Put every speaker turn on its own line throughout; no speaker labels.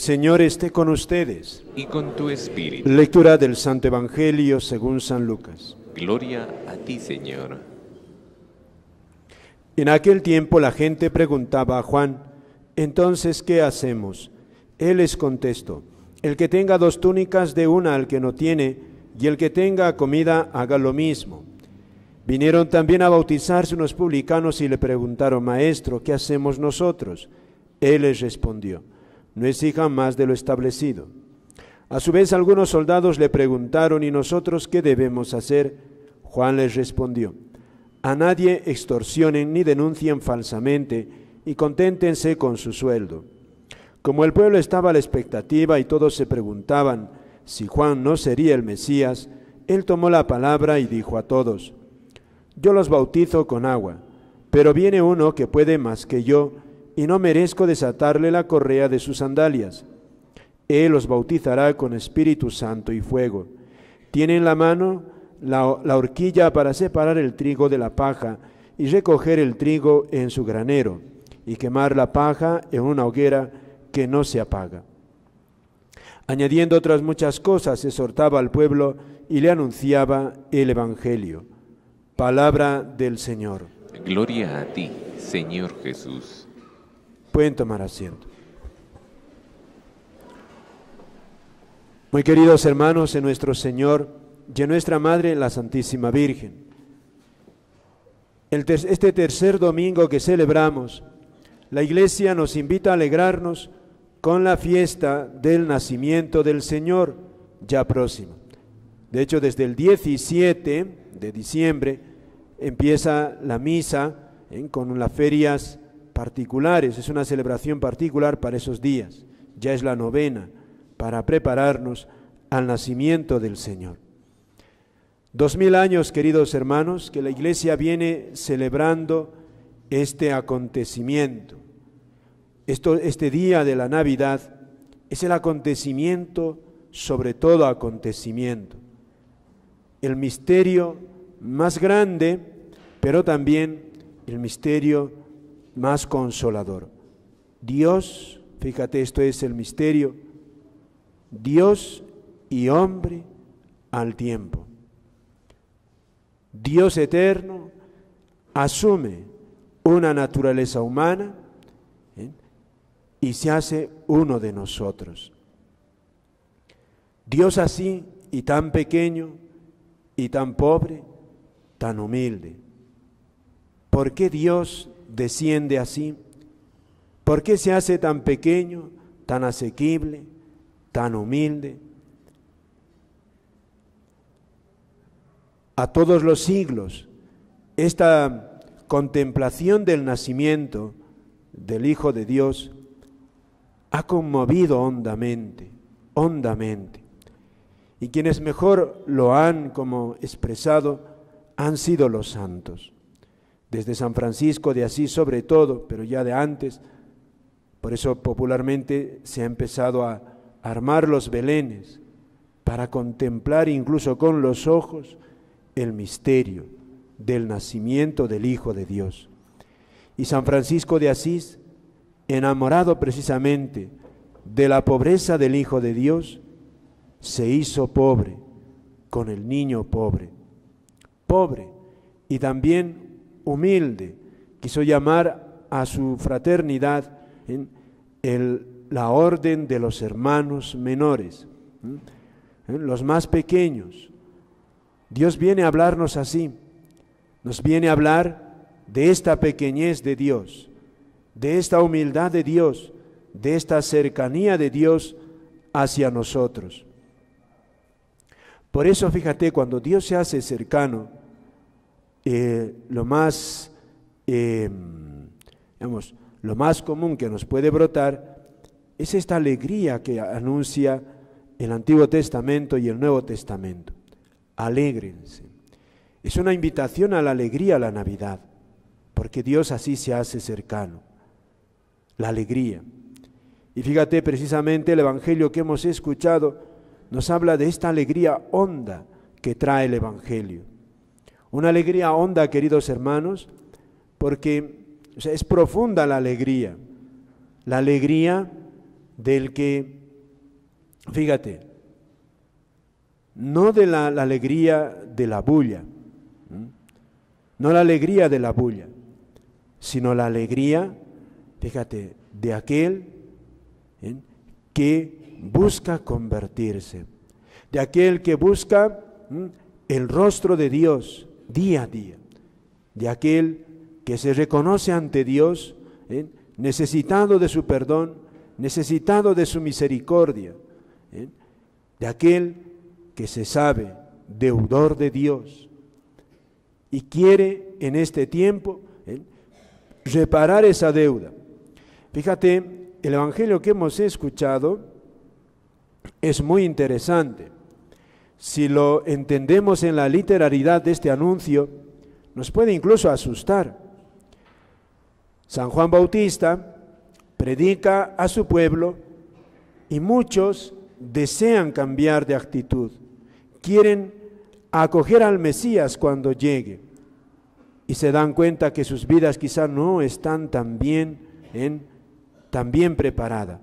Señor esté con ustedes.
Y con tu espíritu.
Lectura del Santo Evangelio según San Lucas.
Gloria a ti, Señor.
En aquel tiempo la gente preguntaba a Juan: «Entonces, ¿qué hacemos?». Él les contestó: «El que tenga 2 túnicas, dé una al que no tiene, y el que tenga comida, haga lo mismo». Vinieron también a bautizarse unos publicanos y le preguntaron: «Maestro, ¿qué hacemos nosotros?». Él les respondió: «No exijan más de lo establecido». A su vez algunos soldados le preguntaron: «¿Y nosotros qué debemos hacer?». Juan les respondió: «A nadie extorsionen ni denuncien falsamente, y conténtense con su sueldo». Como el pueblo estaba a la expectativa y todos se preguntaban si Juan no sería el Mesías, él tomó la palabra y dijo a todos: «Yo los bautizo con agua, pero viene uno que puede más que yo, y no merezco desatarle la correa de sus sandalias. Él los bautizará con Espíritu Santo y fuego. Tiene en la mano la horquilla para separar el trigo de la paja y recoger el trigo en su granero, y quemar la paja en una hoguera que no se apaga». Añadiendo otras muchas cosas, exhortaba al pueblo y le anunciaba el Evangelio. Palabra del Señor.
Gloria a ti, Señor Jesús.
Pueden tomar asiento. Muy queridos hermanos en nuestro Señor y en nuestra Madre, la Santísima Virgen, este tercer domingo que celebramos, la Iglesia nos invita a alegrarnos con la fiesta del nacimiento del Señor ya próximo. De hecho, desde el 17 de diciembre empieza la misa con las ferias particulares. Es una celebración particular para esos días. Ya es la novena para prepararnos al nacimiento del Señor. 2000 años, queridos hermanos, que la Iglesia viene celebrando este acontecimiento. Este día de la Navidad es el acontecimiento, sobre todo acontecimiento, el misterio más grande, pero también el misterio más consolador. Dios, fíjate, esto es el misterio, Dios y hombre al tiempo. Dios eterno asume una naturaleza humana y se hace uno de nosotros. Dios así, y tan pequeño, y tan pobre, tan humilde. ¿Por qué Dios desciende así? ¿Por qué se hace tan pequeño, tan asequible, tan humilde? A todos los siglos, esta contemplación del nacimiento del Hijo de Dios ha conmovido hondamente, hondamente. Y quienes mejor lo han como expresado han sido los santos. Desde San Francisco de Asís sobre todo, pero ya de antes. Por eso popularmente se ha empezado a armar los belenes para contemplar incluso con los ojos el misterio del nacimiento del Hijo de Dios. Y San Francisco de Asís, enamorado precisamente de la pobreza del Hijo de Dios, se hizo pobre con el niño pobre. Pobre y también humilde, quiso llamar a su fraternidad la orden de los hermanos menores, los más pequeños. Dios viene a hablarnos así, nos viene a hablar de esta pequeñez de Dios, de esta humildad de Dios, de esta cercanía de Dios hacia nosotros. Por eso, fíjate, cuando Dios se hace cercano, lo más común que nos puede brotar es esta alegría que anuncia el Antiguo Testamento y el Nuevo Testamento. Alégrense. Es una invitación a la alegría, a la Navidad, porque Dios así se hace cercano. La alegría. Y fíjate, precisamente el Evangelio que hemos escuchado nos habla de esta alegría honda que trae el Evangelio. Una alegría honda, queridos hermanos, porque es profunda la alegría del que, fíjate, no de la alegría de la bulla, no la alegría de la bulla, sino la alegría, fíjate, de aquel que busca convertirse, de aquel que busca el rostro de Dios día a día, de aquel que se reconoce ante Dios necesitado de su perdón, necesitado de su misericordia, de aquel que se sabe deudor de Dios y quiere en este tiempo reparar esa deuda. Fíjate, el evangelio que hemos escuchado es muy interesante. Si lo entendemos en la literalidad de este anuncio, nos puede incluso asustar. San Juan Bautista predica a su pueblo y muchos desean cambiar de actitud, quieren acoger al Mesías cuando llegue y se dan cuenta que sus vidas quizá no están tan bien preparadas.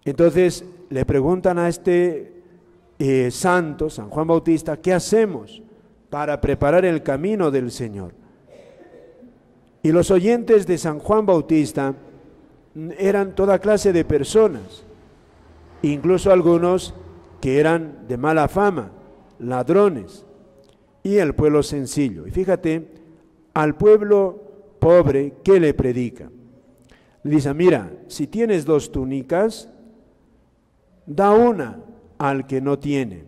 Entonces le preguntan a este santo, San Juan Bautista, ¿qué hacemos para preparar el camino del Señor? Y los oyentes de San Juan Bautista eran toda clase de personas, incluso algunos que eran de mala fama, ladrones, y el pueblo sencillo. Y fíjate, al pueblo pobre, ¿qué le predica? Le dice, mira, si tienes 2 túnicas, da una al que no tiene.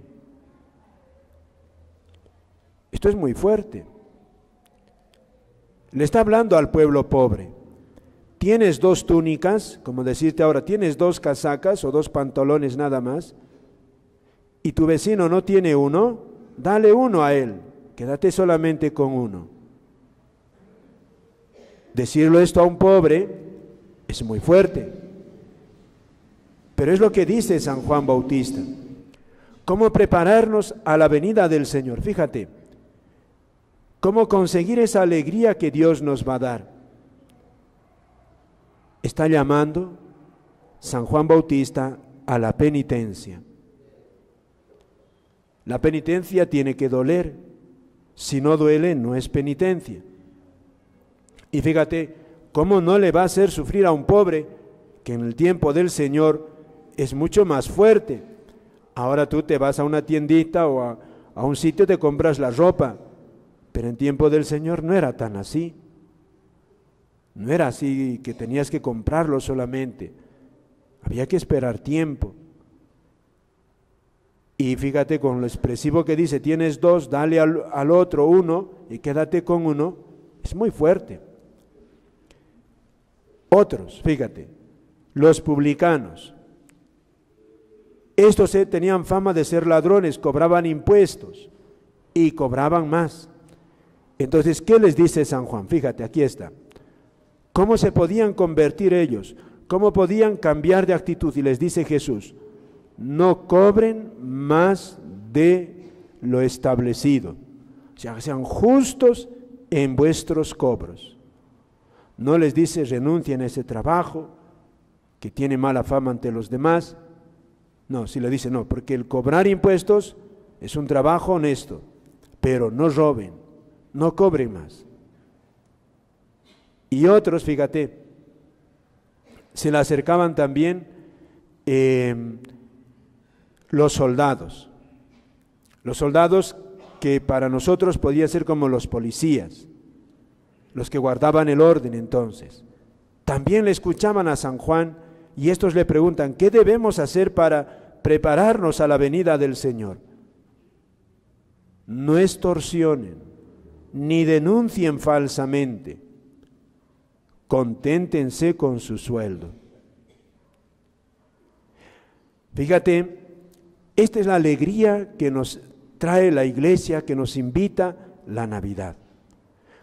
Esto es muy fuerte. Le está hablando al pueblo pobre. Tienes 2 túnicas, como decirte ahora, tienes 2 casacas o 2 pantalones nada más, y tu vecino no tiene uno, dale uno a él, quédate solamente con uno. Decirlo esto a un pobre es muy fuerte, pero es lo que dice San Juan Bautista. ¿Cómo prepararnos a la venida del Señor? Fíjate, ¿cómo conseguir esa alegría que Dios nos va a dar? Está llamando San Juan Bautista a la penitencia. La penitencia tiene que doler. Si no duele, no es penitencia. Y fíjate, ¿cómo no le va a hacer sufrir a un pobre que en el tiempo del Señor es mucho más fuerte? Ahora tú te vas a una tiendita o a un sitio, te compras la ropa, pero en tiempo del Señor no era tan así. No era así que tenías que comprarlo solamente. Había que esperar tiempo. Y fíjate con lo expresivo que dice, tienes 2, dale al otro 1 y quédate con uno. Es muy fuerte. Otros, fíjate, los publicanos. Estos tenían fama de ser ladrones, cobraban impuestos y cobraban más. Entonces, ¿qué les dice San Juan? Fíjate, aquí está. ¿Cómo se podían convertir ellos? ¿Cómo podían cambiar de actitud? Y les dice Jesús, no cobren más de lo establecido. O sea, sean justos en vuestros cobros. No les dice renuncien a ese trabajo que tiene mala fama ante los demás. No, si le dice no, porque el cobrar impuestos es un trabajo honesto, pero no roben, no cobren más. Y otros, fíjate, se le acercaban también los soldados que para nosotros podían ser como los policías, los que guardaban el orden entonces. También le escuchaban a San Juan y estos le preguntan, ¿qué debemos hacer para prepararnos a la venida del Señor? No extorsionen, ni denuncien falsamente, conténtense con su sueldo. Fíjate, esta es la alegría que nos trae la iglesia, que nos invita la Navidad.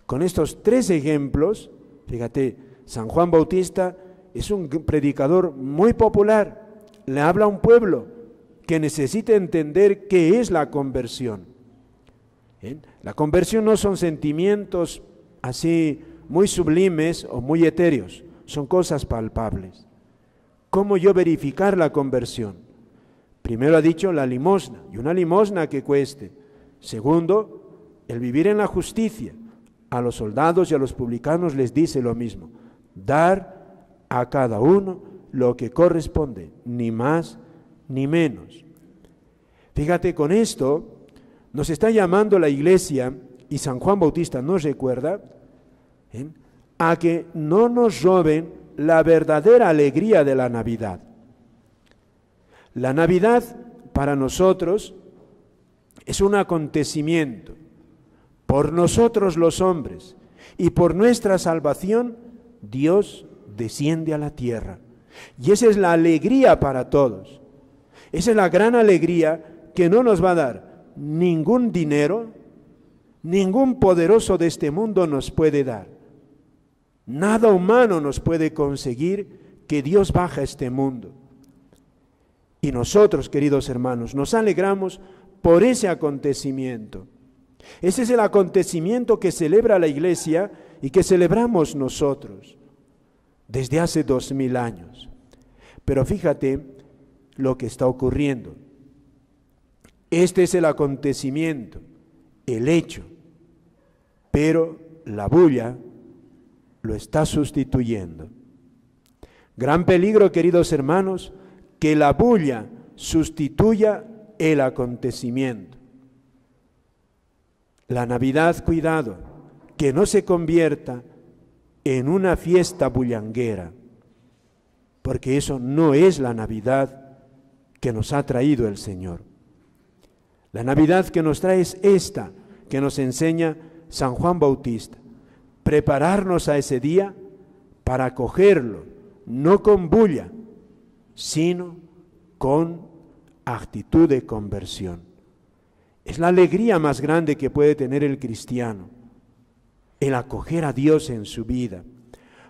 Con estos 3 ejemplos, fíjate, San Juan Bautista es un predicador muy popular, le habla a un pueblo que necesita entender qué es la conversión. La conversión no son sentimientos así muy sublimes o muy etéreos, son cosas palpables. ¿Cómo yo verificar la conversión? Primero ha dicho la limosna, y una limosna que cueste. Segundo, el vivir en la justicia. A los soldados y a los publicanos les dice lo mismo: dar a cada uno lo que corresponde, ni más ni menos. Fíjate, con esto nos está llamando la Iglesia, y San Juan Bautista nos recuerda, a que no nos roben la verdadera alegría de la Navidad. La Navidad para nosotros es un acontecimiento por nosotros los hombres, y por nuestra salvación Dios desciende a la tierra. Y esa es la alegría para todos. Esa es la gran alegría que no nos va a dar ningún dinero, ningún poderoso de este mundo nos puede dar. Nada humano nos puede conseguir que Dios baje a este mundo. Y nosotros, queridos hermanos, nos alegramos por ese acontecimiento. Ese es el acontecimiento que celebra la Iglesia y que celebramos nosotros desde hace 2000 años. Pero fíjate lo que está ocurriendo. Este es el acontecimiento, el hecho, pero la bulla lo está sustituyendo. Gran peligro, queridos hermanos, que la bulla sustituya el acontecimiento. La Navidad, cuidado, que no se convierta en una fiesta bullanguera, porque eso no es la Navidad que nos ha traído el Señor. La Navidad que nos trae es esta, que nos enseña San Juan Bautista: prepararnos a ese día para acogerlo, no con bulla, sino con actitud de conversión. Es la alegría más grande que puede tener el cristiano, el acoger a Dios en su vida.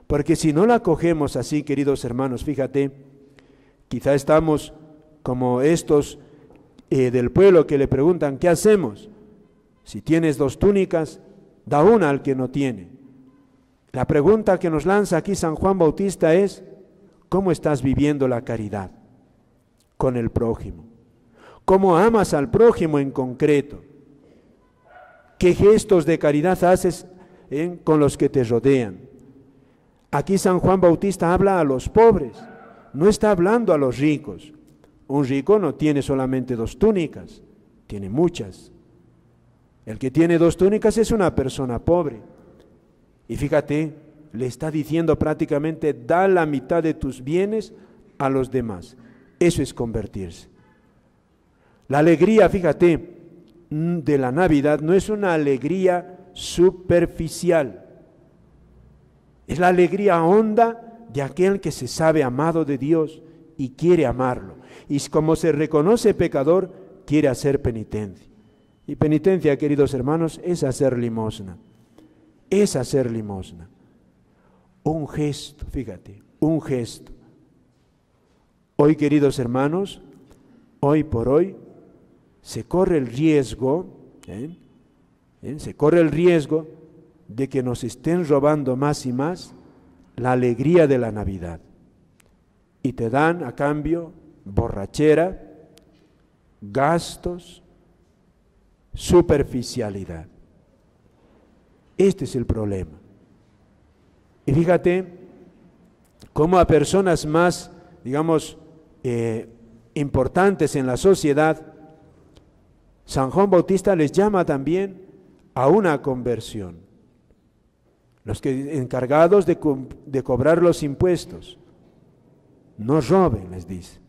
Porque si no la acogemos así, queridos hermanos, fíjate, quizá estamos como estos del pueblo que le preguntan: ¿qué hacemos? Si tienes 2 túnicas, da una al que no tiene. La pregunta que nos lanza aquí San Juan Bautista es: ¿cómo estás viviendo la caridad con el prójimo? ¿Cómo amas al prójimo en concreto? ¿Qué gestos de caridad haces con los que te rodean? Aquí San Juan Bautista habla a los pobres, no está hablando a los ricos. Un rico no tiene solamente 2 túnicas, tiene muchas. El que tiene 2 túnicas es una persona pobre. Y fíjate, le está diciendo prácticamente: da la mitad de tus bienes a los demás. Eso es convertirse. La alegría, fíjate, de la Navidad no es una alegría superficial. Es la alegría honda de aquel que se sabe amado de Dios y quiere amarlo. Y como se reconoce pecador, quiere hacer penitencia. Y penitencia, queridos hermanos, es hacer limosna. Es hacer limosna. Un gesto, fíjate, un gesto. Hoy, queridos hermanos, hoy por hoy, se corre el riesgo, se corre el riesgo de que nos estén robando más y más la alegría de la Navidad. Y te dan a cambio borrachera, gastos, superficialidad. Este es el problema. Y fíjate cómo a personas más, digamos, importantes en la sociedad, San Juan Bautista les llama también a una conversión. Los que encargados de cobrar los impuestos, no roben, les dice.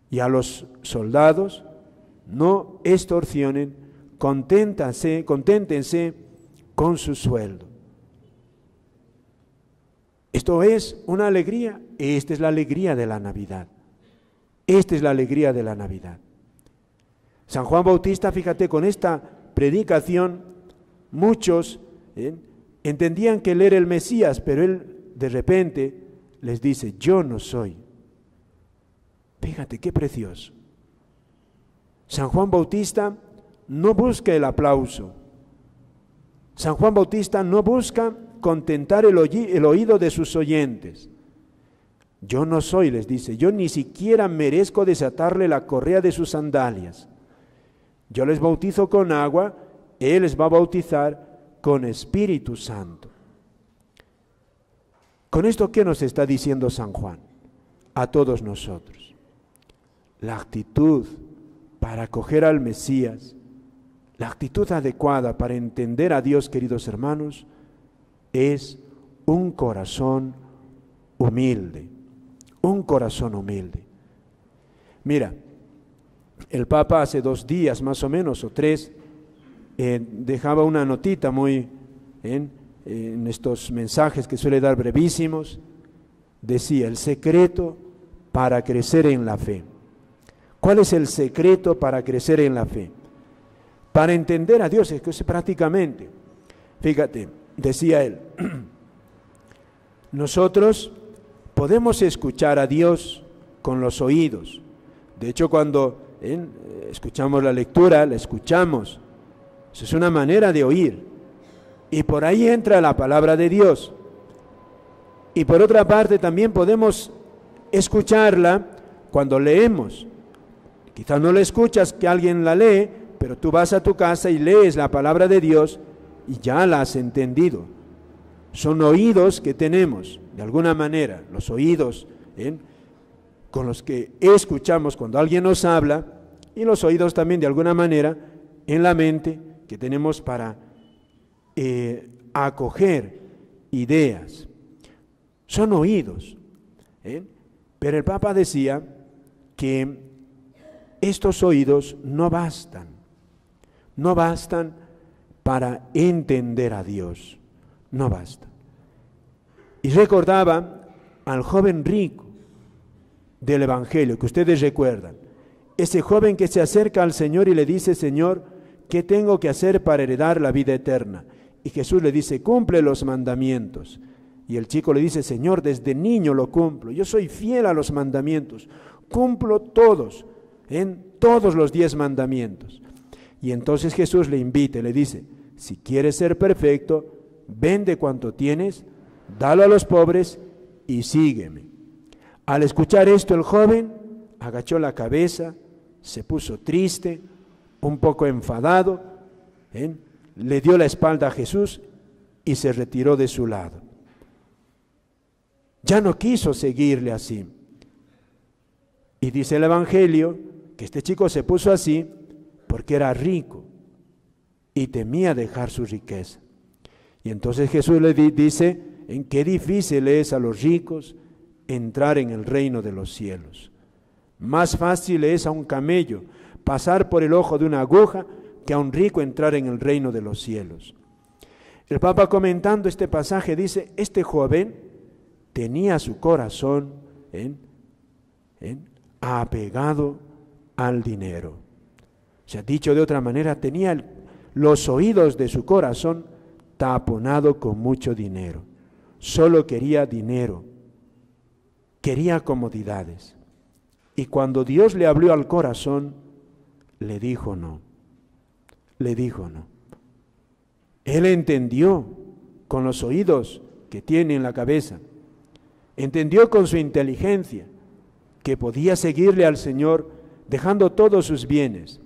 Y a los soldados, no extorsionen, conténtense con su sueldo. Esto es una alegría. Esta es la alegría de la Navidad. Esta es la alegría de la Navidad. San Juan Bautista, fíjate, con esta predicación, muchos entendían que él era el Mesías, pero él de repente les dice: yo no soy. Fíjate qué precioso. San Juan Bautista no busca el aplauso. San Juan Bautista no busca contentar el oído de sus oyentes. Yo no soy, les dice, yo ni siquiera merezco desatarle la correa de sus sandalias. Yo les bautizo con agua, Él les va a bautizar con Espíritu Santo. ¿Con esto qué nos está diciendo San Juan? A todos nosotros. La actitud para acoger al Mesías, la actitud adecuada para entender a Dios, queridos hermanos, es un corazón humilde. Un corazón humilde. Mira, el Papa hace 2 días más o menos, o 3, dejaba una notita muy en estos mensajes que suele dar brevísimos. Decía, el secreto para crecer en la fe. ¿Cuál es el secreto para crecer en la fe? Para entender a Dios, es que prácticamente, fíjate, decía él, nosotros podemos escuchar a Dios con los oídos. De hecho, cuando escuchamos la lectura, la escuchamos. Eso es una manera de oír. Y por ahí entra la palabra de Dios. Y por otra parte también podemos escucharla cuando leemos. Quizás no la escuchas que alguien la lee, pero tú vas a tu casa y lees la palabra de Dios y ya la has entendido. Son oídos que tenemos, de alguna manera, los oídos con los que escuchamos cuando alguien nos habla, y los oídos también de alguna manera en la mente que tenemos para acoger ideas. Son oídos. Pero el Papa decía que estos oídos no bastan para entender a Dios, no bastan. Y recordaba al joven rico del Evangelio, que ustedes recuerdan, ese joven que se acerca al Señor y le dice, Señor, ¿qué tengo que hacer para heredar la vida eterna? Y Jesús le dice, cumple los mandamientos. Y el chico le dice, Señor, desde niño lo cumplo, yo soy fiel a los mandamientos, cumplo todos, todos los 10 mandamientos. Y entonces Jesús le invita y le dice, si quieres ser perfecto, vende cuanto tienes, dalo a los pobres y sígueme. Al escuchar esto, el joven agachó la cabeza, se puso triste, un poco enfadado, le dio la espalda a Jesús y se retiró de su lado. Ya no quiso seguirle así. Y dice el Evangelio que este chico se puso así porque era rico y temía dejar su riqueza. Y entonces Jesús le dice, en qué difícil es a los ricos entrar en el reino de los cielos. Más fácil es a un camello pasar por el ojo de una aguja que a un rico entrar en el reino de los cielos. El Papa, comentando este pasaje, dice, este joven tenía su corazón apegado al dinero. O sea, dicho de otra manera, tenía los oídos de su corazón taponado con mucho dinero. Solo quería dinero, quería comodidades. Y cuando Dios le abrió al corazón, le dijo no. Le dijo no. Él entendió con los oídos que tiene en la cabeza, entendió con su inteligencia que podía seguirle al Señor dejando todos sus bienes,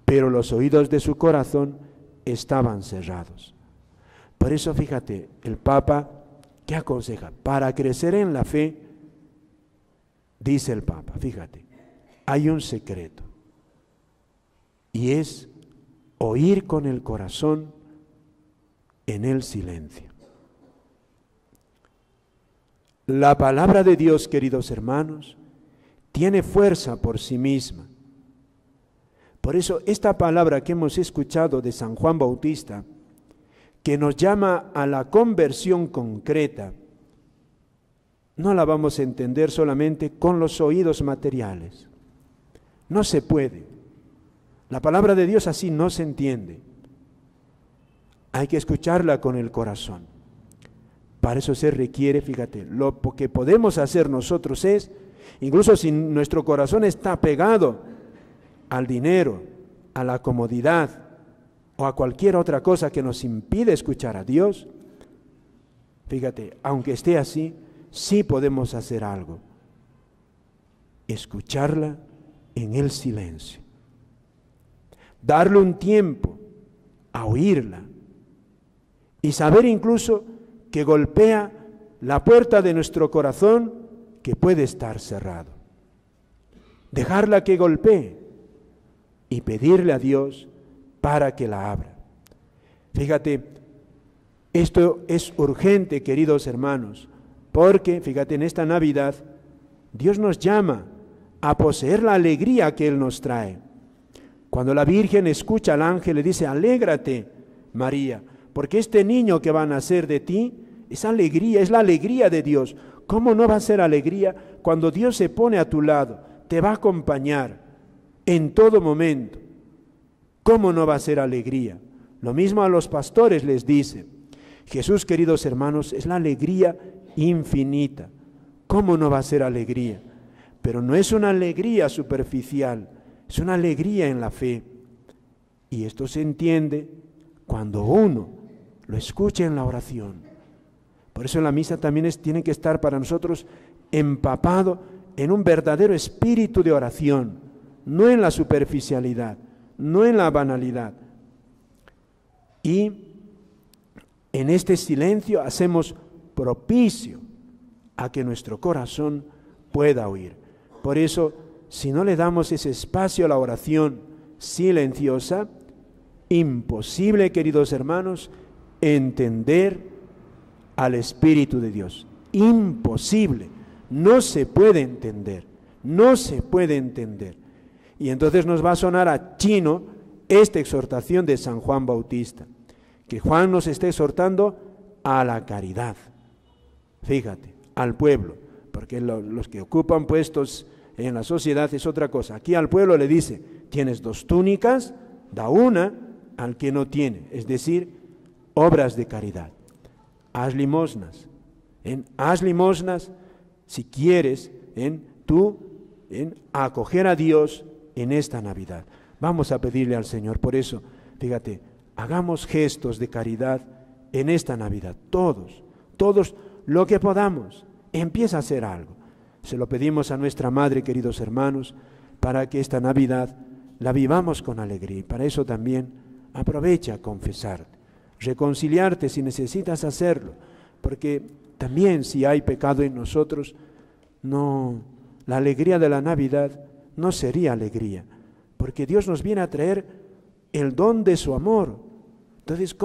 pero los oídos de su corazón estaban cerrados. Por eso, fíjate, el Papa, ¿qué aconseja? Para crecer en la fe, dice el Papa, fíjate, hay un secreto, y es oír con el corazón en el silencio. La palabra de Dios, queridos hermanos, tiene fuerza por sí misma. Por eso esta palabra que hemos escuchado de San Juan Bautista, que nos llama a la conversión concreta, no la vamos a entender solamente con los oídos materiales. No se puede. La palabra de Dios así no se entiende. Hay que escucharla con el corazón. Para eso se requiere, fíjate, lo que podemos hacer nosotros es, incluso si nuestro corazón está pegado al dinero, a la comodidad o a cualquier otra cosa que nos impide escuchar a Dios, fíjate, aunque esté así, sí podemos hacer algo: escucharla en el silencio, darle un tiempo a oírla y saber incluso que golpea la puerta de nuestro corazón que puede estar cerrado. Dejarla que golpee y pedirle a Dios para que la abra. Fíjate, esto es urgente, queridos hermanos, porque, fíjate, en esta Navidad Dios nos llama a poseer la alegría que Él nos trae. Cuando la Virgen escucha al ángel, le dice: alégrate, María, porque este niño que va a nacer de ti es alegría, es la alegría de Dios. ¿Cómo no va a ser alegría cuando Dios se pone a tu lado, te va a acompañar en todo momento? ¿Cómo no va a ser alegría? Lo mismo a los pastores les dice. Jesús, queridos hermanos, es la alegría infinita. ¿Cómo no va a ser alegría? Pero no es una alegría superficial, es una alegría en la fe. Y esto se entiende cuando uno lo escucha en la oración. Por eso en la misa también tiene que estar para nosotros empapado en un verdadero espíritu de oración, no en la superficialidad, no en la banalidad. Y en este silencio hacemos propicio a que nuestro corazón pueda oír. Por eso, si no le damos ese espacio a la oración silenciosa, imposible, queridos hermanos, entender al Espíritu de Dios. Imposible. No se puede entender. No se puede entender. Y entonces nos va a sonar a chino esta exhortación de San Juan Bautista, que Juan nos está exhortando a la caridad. Fíjate, al pueblo, porque los que ocupan puestos en la sociedad es otra cosa. Aquí al pueblo le dice: tienes 2 túnicas, da una al que no tiene, es decir, obras de caridad. Haz limosnas, haz limosnas si quieres tú acoger a Dios en esta Navidad. Vamos a pedirle al Señor, por eso, fíjate, hagamos gestos de caridad en esta Navidad, todos lo que podamos, empieza a hacer algo. Se lo pedimos a nuestra Madre, queridos hermanos, para que esta Navidad la vivamos con alegría. Para eso también aprovecha a confesarte, reconciliarte si necesitas hacerlo, porque también si hay pecado en nosotros, la alegría de la Navidad no sería alegría, porque Dios nos viene a traer el don de su amor. Entonces,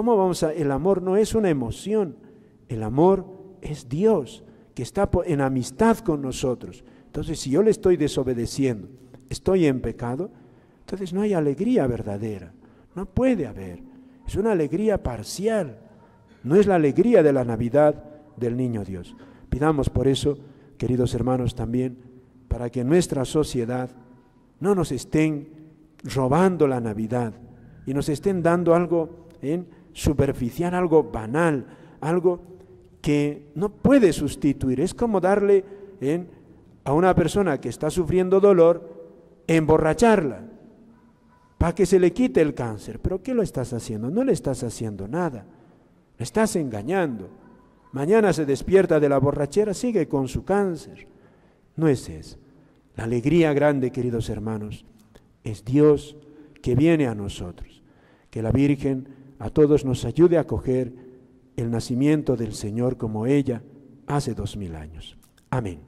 el amor no es una emoción, el amor es Dios, que está en amistad con nosotros. Entonces, si yo le estoy desobedeciendo, estoy en pecado, entonces no hay alegría verdadera, no puede haber. Es una alegría parcial, no es la alegría de la Navidad del Niño Dios. Pidamos por eso, queridos hermanos, también, para que en nuestra sociedad no nos estén robando la Navidad y nos estén dando algo superficial, algo banal, algo que no puede sustituir. Es como darle a una persona que está sufriendo dolor, emborracharla para que se le quite el cáncer. ¿Pero qué lo estás haciendo? No le estás haciendo nada, le estás engañando. Mañana se despierta de la borrachera, sigue con su cáncer. No es eso. La alegría grande, queridos hermanos, es Dios que viene a nosotros. Que la Virgen a todos nos ayude a acoger el nacimiento del Señor como ella hace 2000 años. Amén.